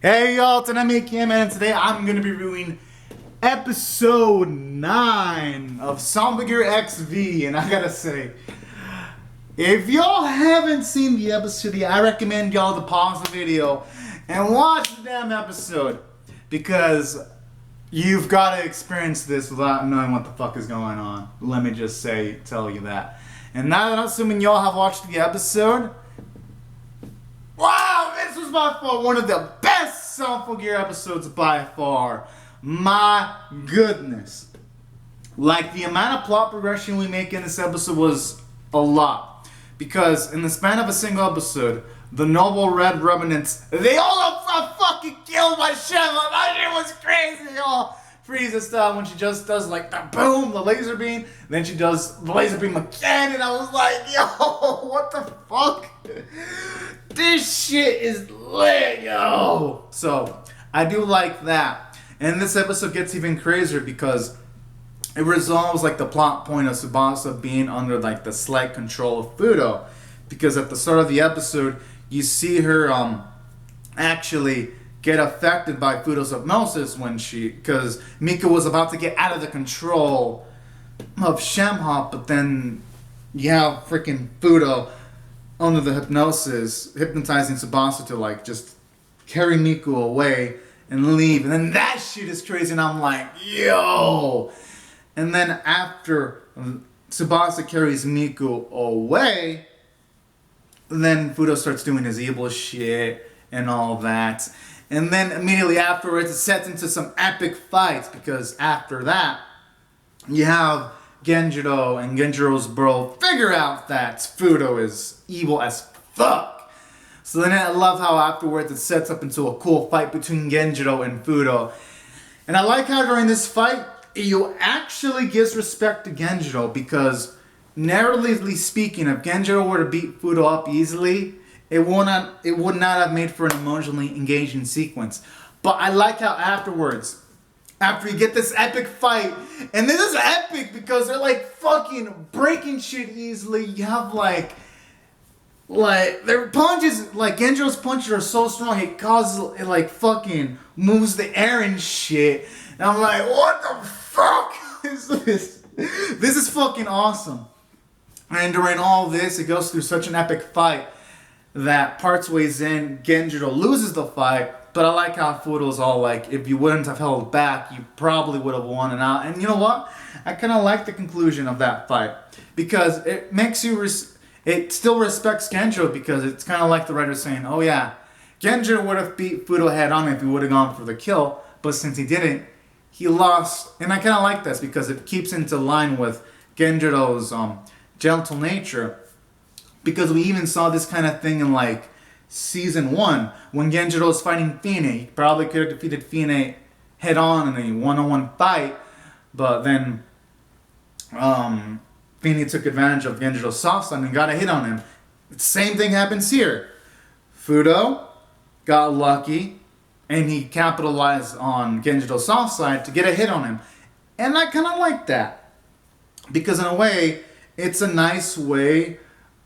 Hey y'all, it's Senki, and today I'm going to be reviewing episode 9 of Symphogear XV, and I gotta say, if y'all haven't seen the episode yet, I recommend y'all to pause the video and watch the damn episode, because you've got to experience this without knowing what the fuck is going on. Let me just tell you that. And now that I'm assuming y'all have watched the episode, wow, this was by far one of the best Symphogear episodes by far. My goodness. Like, the amount of plot progression we make in this episode was a lot. Because in the span of a single episode, the Noble Red Revenants, they all got fucking killed by Sheva. That shit was crazy, y'all. Frieza style, when she just does like the boom, the laser beam, then she does the laser beam again, and I was like, yo, what the fuck? This shit is lit, yo. So I do like that, and this episode gets even crazier because it resolves like the plot point of Tsubasa being under like the slight control of Fudo, because at the start of the episode you see her actually get affected by Fudo's hypnosis because Mika was about to get out of the control of Shamhop, but then you have freaking Fudo under the hypnosis hypnotizing Tsubasa to like just carry Miku away and leave, and then that shit is crazy, and I'm like, yo. And then after Tsubasa carries Miku away, then Fudo starts doing his evil shit and all that. And then immediately afterwards, it sets into some epic fights, because after that, you have Genjiro and Genjiro's bro figure out that Fudo is evil as fuck. So then I love how afterwards it sets up into a cool fight between Genjiro and Fudo. And I like how during this fight, you actually gives respect to Genjiro, because narratively speaking, if Genjiro were to beat Fudo up easily, it would not have made for an emotionally engaging sequence. But I like how afterwards, after you get this epic fight, and this is epic because they're like fucking breaking shit easily. You have like their punches, like Genjiro's punches are so strong, it like fucking moves the air and shit. And I'm like, what the fuck is this? This is fucking awesome. And during all this, it goes through such an epic fight that parts ways in, Genjiro loses the fight, but I like how Fudo's all like, if you wouldn't have held back, you probably would have won. And you know what? I kind of like the conclusion of that fight, because it makes you, it still respects Genjiro, because it's kind of like the writer saying, oh yeah, Genjiro would have beat Fudo head on if he would have gone for the kill, but since he didn't, he lost. And I kind of like this, because it keeps into line with Genjiro's gentle nature. Because we even saw this kind of thing in like season 1 when Genjiro was fighting Fine. He probably could have defeated Fine head on in a one-on-one fight, but then Fine took advantage of Genjiro's soft side and got a hit on him. The same thing happens here. Fudo got lucky and he capitalized on Genjiro's soft side to get a hit on him. And I kind of like that, because in a way, it's a nice way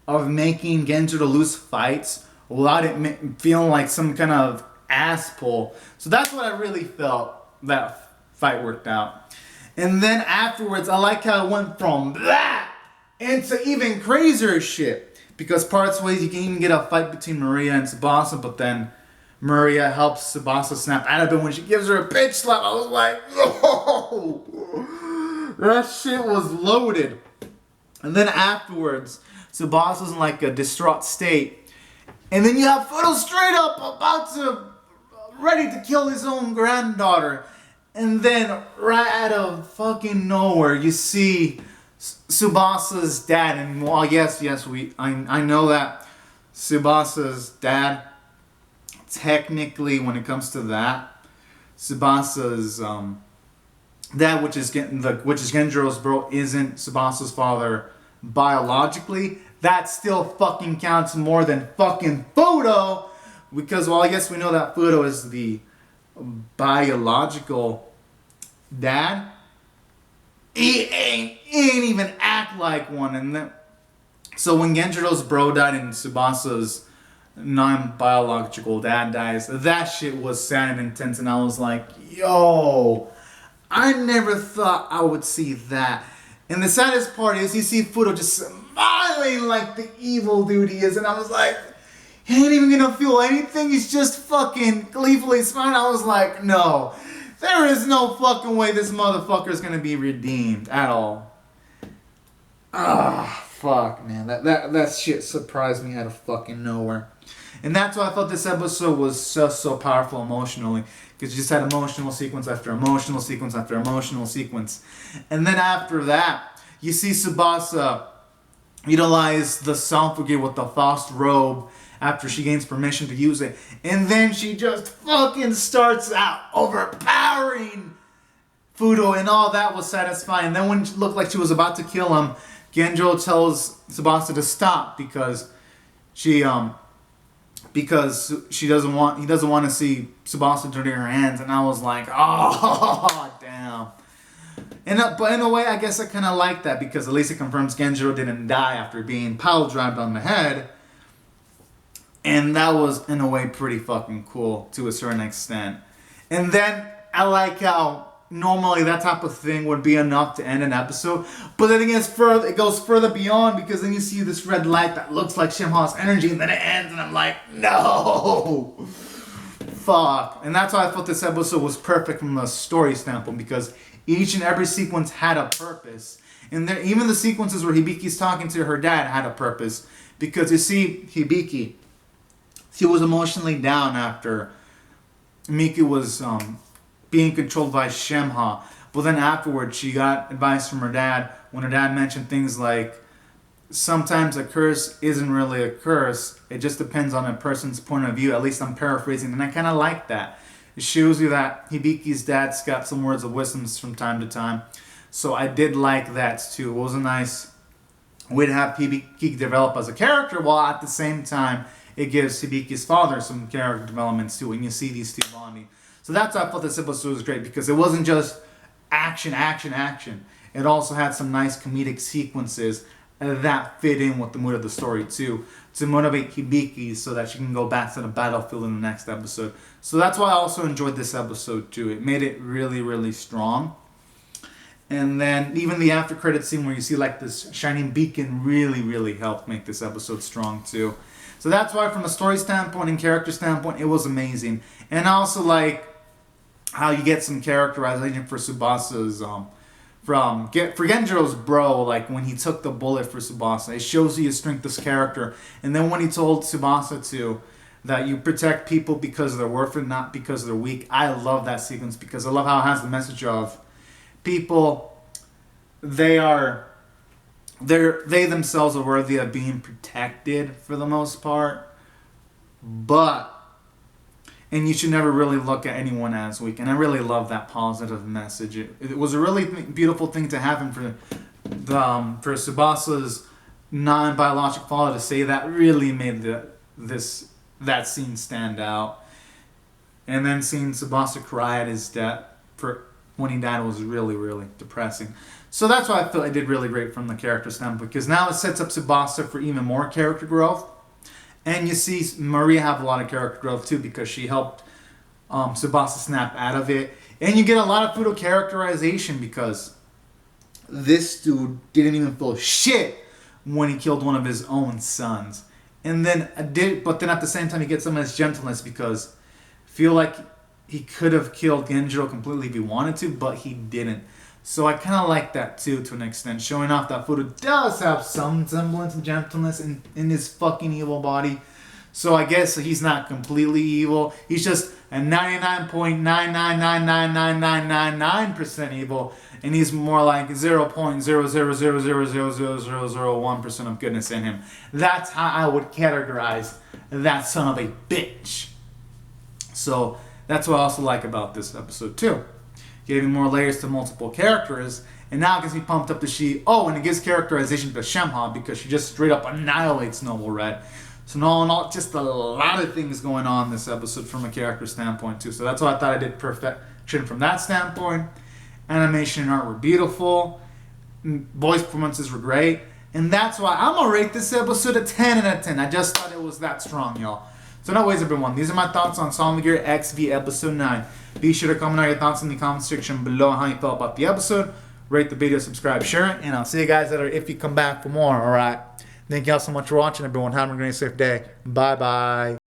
of making Genjiro lose fights without it feeling like some kind of ass pull. So that's what I really felt that fight worked out. And then afterwards, I like how it went from that into even crazier shit. Because parts ways you can even get a fight between Maria and Tsubasa, but then Maria helps Tsubasa snap out of it when she gives her a bitch slap. I was like, yo! That shit was loaded. And then afterwards, Tsubasa's in like a distraught state. And then you have Fudo straight up ready to kill his own granddaughter. And then right out of fucking nowhere, you see Tsubasa's dad. And well, yes, I know that Tsubasa's dad, technically when it comes to that, Tsubasa's dad, which is Genjiro's bro, isn't Tsubasa's father biologically. That still fucking counts more than fucking Fudo, because well, I guess we know that Fudo is the biological dad. He ain't even act like one. And then, so when Genjiro's bro died and Tsubasa's non-biological dad dies. That shit was sad and intense, and I was like, yo, I never thought I would see that. And the saddest part is you see Fudo just smiling like the evil dude he is, and I was like, he ain't even gonna feel anything, he's just fucking gleefully smiling. I was like, no, there is no fucking way this motherfucker is gonna be redeemed at all. Ah, fuck, man, that shit surprised me out of fucking nowhere. And that's why I thought this episode was just so powerful emotionally. Because you just had emotional sequence after emotional sequence after emotional sequence. And then after that, you see Tsubasa utilize the Symphogear with the Faust robe after she gains permission to use it. And then she just fucking starts out overpowering Fudo, and all that was satisfying. And then when it looked like she was about to kill him, Genjo tells Tsubasa to stop because he doesn't want to see Tsubasa dirty her hands. And I was like, oh damn. But in a way, I guess I kind of like that, because at least it confirms Genjo didn't die after being pile drived on the head. And that was, in a way, pretty fucking cool to a certain extent. And then I like how normally that type of thing would be enough to end an episode, but then it goes further beyond, because then you see this red light that looks like Shimha's energy, and then it ends, and I'm like, no, fuck. And that's why I thought this episode was perfect from a story standpoint, because each and every sequence had a purpose, and even the sequences where Hibiki's talking to her dad had a purpose, because you see Hibiki, she was emotionally down after Miku was being controlled by Shimha. But then afterwards, she got advice from her dad when her dad mentioned things like, sometimes a curse isn't really a curse. It just depends on a person's point of view. At least I'm paraphrasing, and I kind of like that. It shows you that Hibiki's dad's got some words of wisdom from time to time. So I did like that too. It was a nice way to have Hibiki develop as a character, while at the same time, it gives Hibiki's father some character developments too, and you see these two bonding. So that's why I thought this episode was great, because it wasn't just action. It also had some nice comedic sequences that fit in with the mood of the story too, to motivate Hibiki so that she can go back to the battlefield in the next episode. So that's why I also enjoyed this episode too. It made it really, really strong. And then even the after credit scene where you see like this shining beacon really, really helped make this episode strong too. So that's why from a story standpoint and character standpoint, it was amazing. And also like how you get some characterization for Tsubasa's, for Genjo's bro, like when he took the bullet for Tsubasa. It shows you his strength as character. And then when he told Tsubasa that you protect people because they're worth it, not because they're weak. I love that sequence, because I love how it has the message of people, they themselves are worthy of being protected for the most part, and you should never really look at anyone as weak. And I really love that positive message. It was a really beautiful thing to happen for Tsubasa's non-biological father to say that. Really made that scene stand out. And then seeing Tsubasa cry at his death when he died was really, really depressing. So that's why I feel I did really great from the character standpoint, because now it sets up Tsubasa for even more character growth. And you see Maria have a lot of character growth too, because she helped Tsubasa snap out of it. And you get a lot of Fudo characterization, because this dude didn't even feel shit when he killed one of his own sons. But then at the same time, he gets some of his gentleness, because I feel like he could have killed Genjo completely if he wanted to, but he didn't. So I kind of like that too, to an extent, showing off that Fudo does have some semblance of gentleness in his fucking evil body. So I guess he's not completely evil. He's just a 99.9999999% evil, and he's more like 0.000000001% of goodness in him. That's how I would categorize that son of a bitch. So that's what I also like about this episode too. Giving more layers to multiple characters, and now it gets me pumped up to see. And it gives characterization to Shimha, because she just straight up annihilates Noble Red. So all in all, just a lot of things going on in this episode from a character standpoint too. So that's why I thought I did perfection from that standpoint. Animation and art were beautiful. Voice performances were great. And that's why I'm going to rate this episode a 10 out of 10. I just thought it was that strong, y'all. So anyways, everyone, these are my thoughts on Symphogear XV Episode 9. Be sure to comment out your thoughts in the comment section below how you felt about the episode. Rate the video, subscribe, share it, and I'll see you guys later if you come back for more, alright? Thank you all so much for watching, everyone. Have a great, safe day. Bye-bye.